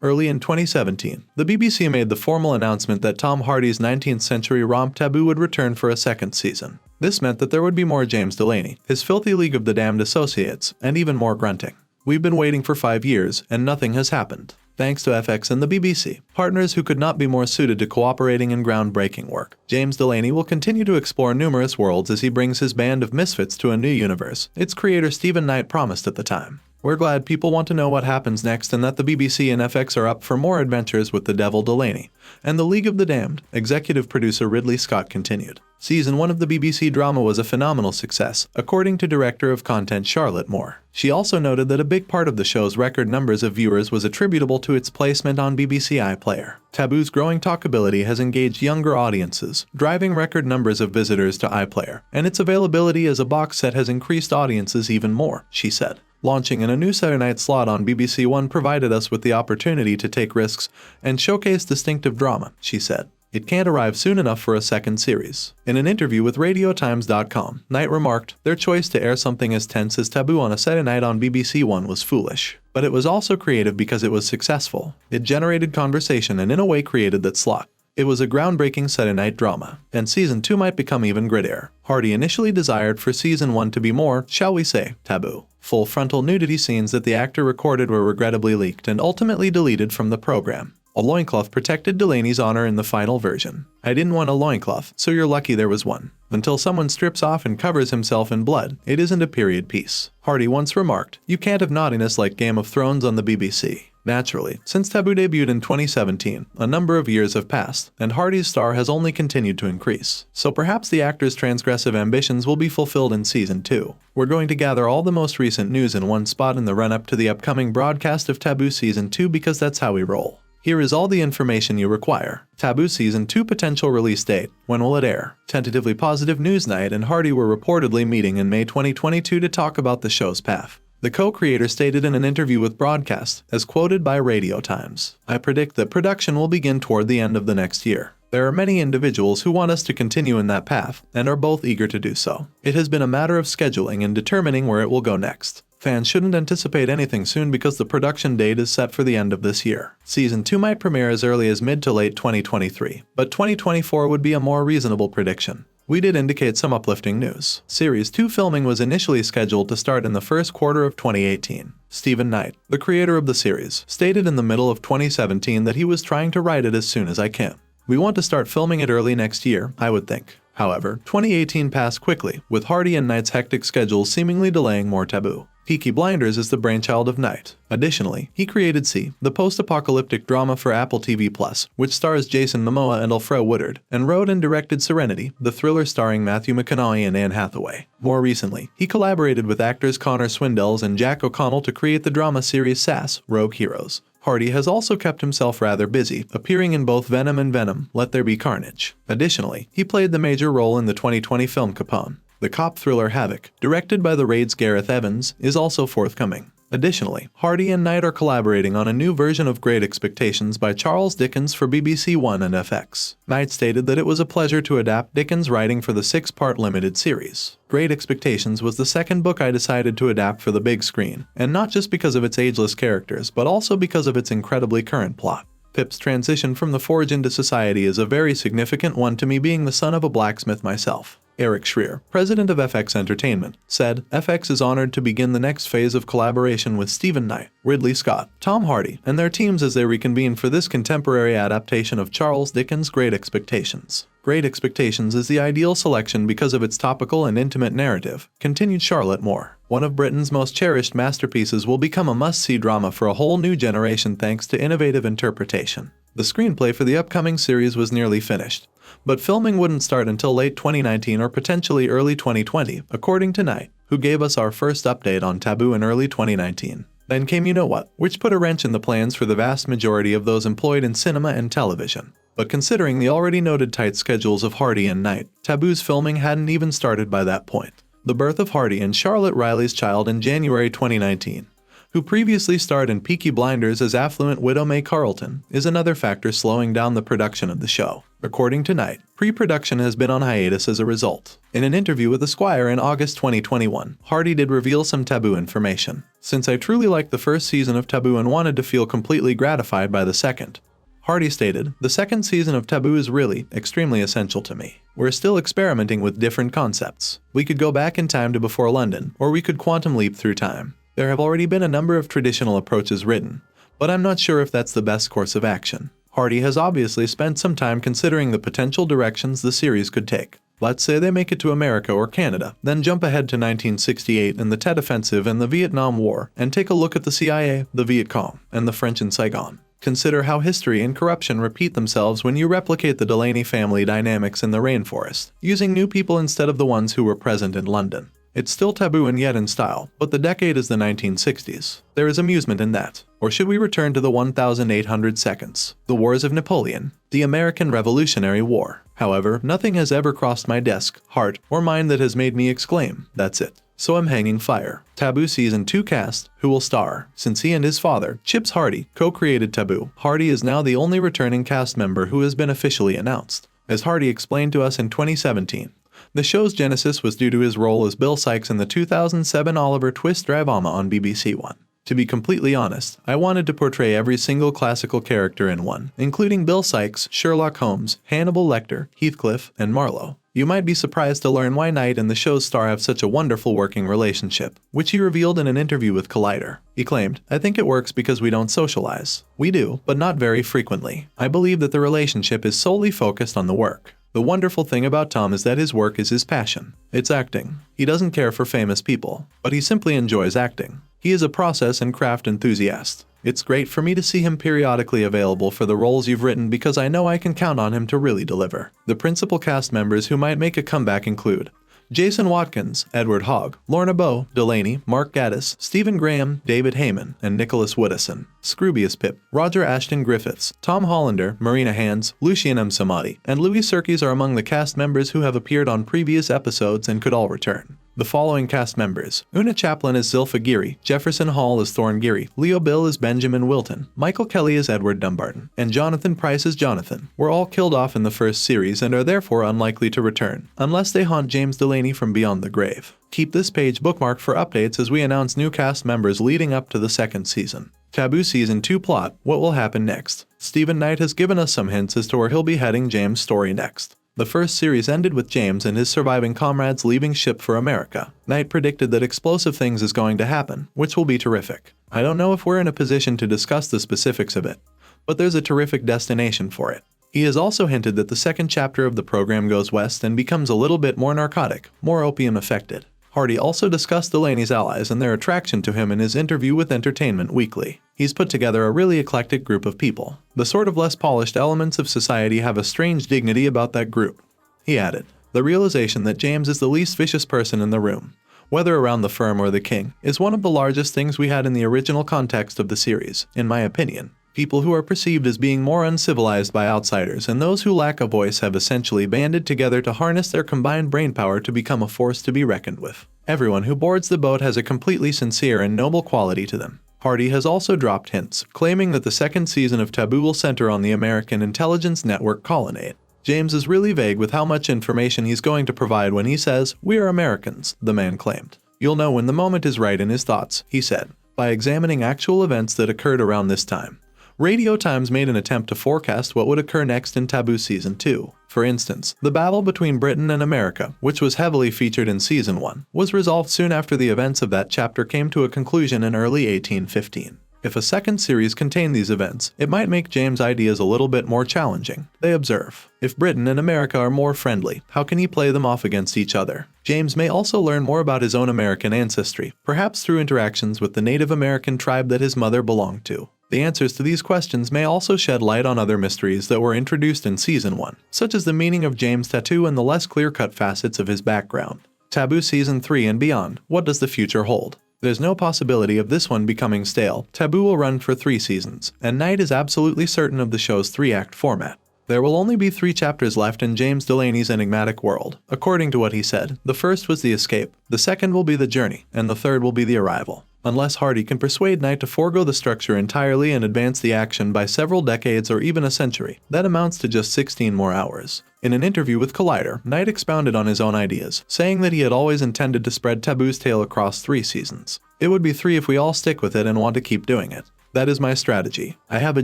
Early in 2017, the BBC made the formal announcement that Tom Hardy's 19th-century romp Taboo would return for a second season. This meant that there would be more James Delaney, his filthy League of the Damned associates, and even more grunting. We've been waiting for 5 years, and nothing has happened. Thanks to FX and the BBC, partners who could not be more suited to cooperating in groundbreaking work, James Delaney will continue to explore numerous worlds as he brings his band of misfits to a new universe, its creator Stephen Knight promised at the time. We're glad people want to know what happens next and that the BBC and FX are up for more adventures with the Devil Delaney. And the League of the Damned, executive producer Ridley Scott continued. Season 1 of the BBC drama was a phenomenal success, according to Director of Content Charlotte Moore. She also noted that a big part of the show's record numbers of viewers was attributable to its placement on BBC iPlayer. Taboo's growing talkability has engaged younger audiences, driving record numbers of visitors to iPlayer, and its availability as a box set has increased audiences even more, she said. Launching in a new Saturday night slot on BBC One provided us with the opportunity to take risks and showcase distinctive drama, she said. It can't arrive soon enough for a second series. In an interview with RadioTimes.com, Knight remarked, their choice to air something as tense as Taboo on a Saturday night on BBC One was foolish. But it was also creative because it was successful. It generated conversation and in a way created that slot. It was a groundbreaking Saturday night drama, and Season 2 might become even grittier. Hardy initially desired for Season 1 to be more, shall we say, taboo. Full frontal nudity scenes that the actor recorded were regrettably leaked and ultimately deleted from the program. A loincloth protected Delaney's honor in the final version. I didn't want a loincloth, so you're lucky there was one. Until someone strips off and covers himself in blood, it isn't a period piece. Hardy once remarked, you can't have naughtiness like Game of Thrones on the BBC. Naturally, since Taboo debuted in 2017, a number of years have passed, and Hardy's star has only continued to increase. So perhaps the actor's transgressive ambitions will be fulfilled in Season 2. We're going to gather all the most recent news in one spot in the run-up to the upcoming broadcast of Taboo Season 2 because that's how we roll. Here is all the information you require. Taboo Season 2 potential release date. When will it air? Tentatively positive news Knight and Hardy were reportedly meeting in May 2022 to talk about the show's path. The co-creator stated in an interview with Broadcast, as quoted by RadioTimes, I predict that production will begin toward the end of the next year. There are many individuals who want us to continue in that path, and are both eager to do so. It has been a matter of scheduling and determining where it will go next. Fans shouldn't anticipate anything soon because the production date is set for the end of this year. Season 2 might premiere as early as mid to late 2023, but 2024 would be a more reasonable prediction. We did indicate some uplifting news. Series 2 filming was initially scheduled to start in the first quarter of 2018. Stephen Knight, the creator of the series, stated in the middle of 2017 that he was trying to write it as soon as I can. We want to start filming it early next year, I would think. However, 2018 passed quickly, with Hardy and Knight's hectic schedules seemingly delaying more Taboo. Peaky Blinders is the brainchild of Knight. Additionally, he created See, the post-apocalyptic drama for Apple TV+, which stars Jason Momoa and Alfred Woodard, and wrote and directed Serenity, the thriller starring Matthew McConaughey and Anne Hathaway. More recently, he collaborated with actors Connor Swindells and Jack O'Connell to create the drama series SAS, Rogue Heroes. Hardy has also kept himself rather busy, appearing in both Venom and Venom, Let There Be Carnage. Additionally, he played the major role in the 2020 film Capone. The cop thriller Havoc, directed by The Raid's Gareth Evans, is also forthcoming. Additionally, Hardy and Knight are collaborating on a new version of Great Expectations by Charles Dickens for BBC One and FX. Knight stated that it was a pleasure to adapt Dickens' writing for the 6-part limited series. Great Expectations was the second book I decided to adapt for the big screen, and not just because of its ageless characters, but also because of its incredibly current plot. Pip's transition from the forge into society is a very significant one to me, being the son of a blacksmith myself. Eric Schreier, president of FX Entertainment, said, FX is honored to begin the next phase of collaboration with Stephen Knight, Ridley Scott, Tom Hardy, and their teams as they reconvene for this contemporary adaptation of Charles Dickens' Great Expectations. Great Expectations is the ideal selection because of its topical and intimate narrative, continued Charlotte Moore. One of Britain's most cherished masterpieces will become a must-see drama for a whole new generation thanks to innovative interpretation. The screenplay for the upcoming series was nearly finished, but filming wouldn't start until late 2019 or potentially early 2020, according to Knight, who gave us our first update on Taboo in early 2019. Then came You Know What, which put a wrench in the plans for the vast majority of those employed in cinema and television. But considering the already noted tight schedules of Hardy and Knight, Taboo's filming hadn't even started by that point. The birth of Hardy and Charlotte Riley's child in January 2019. who previously starred in Peaky Blinders as affluent widow May Carlton, is another factor slowing down the production of the show. According to Knight, pre-production has been on hiatus as a result. In an interview with Esquire in August 2021, Hardy did reveal some Taboo information. "Since I truly liked the first season of Taboo and wanted to feel completely gratified by the second," Hardy stated, "the second season of Taboo is really, extremely essential to me. We're still experimenting with different concepts. We could go back in time to before London, or we could quantum leap through time. There have already been a number of traditional approaches written, but I'm not sure if that's the best course of action." Hardy has obviously spent some time considering the potential directions the series could take. Let's say they make it to America or Canada, then jump ahead to 1968 and the Tet Offensive and the Vietnam War, and take a look at the CIA, the Viet Cong, and the French in Saigon. Consider how history and corruption repeat themselves when you replicate the Delaney family dynamics in the rainforest, using new people instead of the ones who were present in London. It's still taboo and yet in style, but the decade is the 1960s. There is amusement in that. Or should we return to the 1800 seconds? The Wars of Napoleon, the American Revolutionary War. However, nothing has ever crossed my desk, heart, or mind that has made me exclaim, "That's it." So I'm hanging fire. Taboo Season 2 cast, who will star? Since he and his father, Chips Hardy, co-created Taboo, Hardy is now the only returning cast member who has been officially announced. As Hardy explained to us in 2017, the show's genesis was due to his role as Bill Sikes in the 2007 Oliver Twist drama on BBC One. "To be completely honest, I wanted to portray every single classical character in one, including Bill Sikes, Sherlock Holmes, Hannibal Lecter, Heathcliff, and Marlowe. You might be surprised to learn why Knight and the show's star have such a wonderful working relationship," which he revealed in an interview with Collider. He claimed, "I think it works because we don't socialize. We do, but not very frequently. I believe that the relationship is solely focused on the work. The wonderful thing about Tom is that his work is his passion. It's acting. He doesn't care for famous people, but he simply enjoys acting. He is a process and craft enthusiast. It's great for me to see him periodically available for the roles you've written because I know I can count on him to really deliver." The principal cast members who might make a comeback include Jason Watkins, Edward Hogg, Lorna Bowe, Delaney, Mark Gatiss, Stephen Graham, David Heyman, and Nicholas Woodison, Scroobius Pip, Roger Ashton Griffiths, Tom Hollander, Marina Hands, Lucien M. Samadi, and Louis Serkis are among the cast members who have appeared on previous episodes and could all return. The following cast members: Una Chaplin as Zilpha Geary, Jefferson Hall as Thorne Geary, Leo Bill as Benjamin Wilton, Michael Kelly as Edward Dumbarton, and Jonathan Pryce as Jonathan, were all killed off in the first series and are therefore unlikely to return, unless they haunt James Delaney from beyond the grave. Keep this page bookmarked for updates as we announce new cast members leading up to the second season. Taboo Season 2 plot: what will happen next? Stephen Knight has given us some hints as to where he'll be heading James' story next. The first series ended with James and his surviving comrades leaving ship for America. Knight predicted that explosive things is going to happen, which will be terrific. I don't know if we're in a position to discuss the specifics of it, but there's a terrific destination for it. He has also hinted that the second chapter of the program goes west and becomes a little bit more narcotic, more opium affected. Hardy also discussed Delaney's allies and their attraction to him in his interview with Entertainment Weekly. He's put together a really eclectic group of people. The sort of less polished elements of society have a strange dignity about that group. He added, "The realization that James is the least vicious person in the room, whether around the firm or the king, is one of the largest things we had in the original context of the series, in my opinion. People who are perceived as being more uncivilized by outsiders and those who lack a voice have essentially banded together to harness their combined brainpower to become a force to be reckoned with. Everyone who boards the boat has a completely sincere and noble quality to them." Hardy has also dropped hints, claiming that the second season of Taboo will center on the American intelligence network Colonnade. James is really vague with how much information he's going to provide when he says, "We are Americans," the man claimed. "You'll know when the moment is right in his thoughts," he said, "by examining actual events that occurred around this time." RadioTimes made an attempt to forecast what would occur next in Taboo Season 2. For instance, the battle between Britain and America, which was heavily featured in Season 1, was resolved soon after the events of that chapter came to a conclusion in early 1815. If a second series contained these events, it might make James' ideas a little bit more challenging. They observe, if Britain and America are more friendly, how can he play them off against each other? James may also learn more about his own American ancestry, perhaps through interactions with the Native American tribe that his mother belonged to. The answers to these questions may also shed light on other mysteries that were introduced in Season 1, such as the meaning of James' tattoo and the less clear-cut facets of his background. Taboo Season 3 and beyond, what does the future hold? There's no possibility of this one becoming stale. Taboo will run for 3 seasons, and Knight is absolutely certain of the show's 3-act format. There will only be 3 chapters left in James Delaney's enigmatic world. According to what he said, the first was the escape, the second will be the journey, and the third will be the arrival. Unless Hardy can persuade Knight to forego the structure entirely and advance the action by several decades or even a century, that amounts to just 16 more hours. In an interview with Collider, Knight expounded on his own ideas, saying that he had always intended to spread Taboo's tale across 3 seasons. It would be 3 if we all stick with it and want to keep doing it. That is my strategy. I have a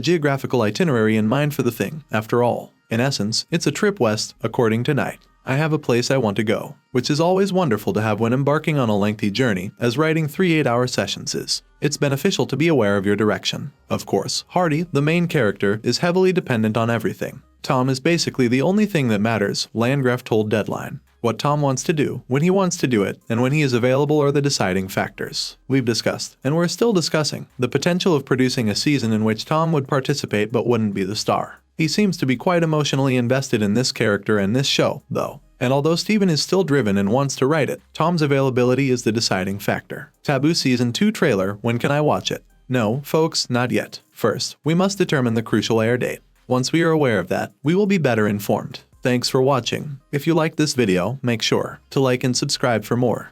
geographical itinerary in mind for the thing, after all. In essence, it's a trip west, according to Knight. I have a place I want to go, which is always wonderful to have when embarking on a lengthy journey, as writing 3 8-hour sessions is. It's beneficial to be aware of your direction. Of course, Hardy, the main character, is heavily dependent on everything. Tom is basically the only thing that matters, Landgraf told Deadline. What Tom wants to do, when he wants to do it, and when he is available are the deciding factors. We've discussed, and we're still discussing, the potential of producing a season in which Tom would participate but wouldn't be the star. He seems to be quite emotionally invested in this character and this show, though. And although Steven is still driven and wants to write it, Tom's availability is the deciding factor. Taboo Season 2 trailer, when can I watch it? No, folks, not yet. First, we must determine the crucial air date. Once we are aware of that, we will be better informed. Thanks for watching. If you liked this video, make sure to like and subscribe for more.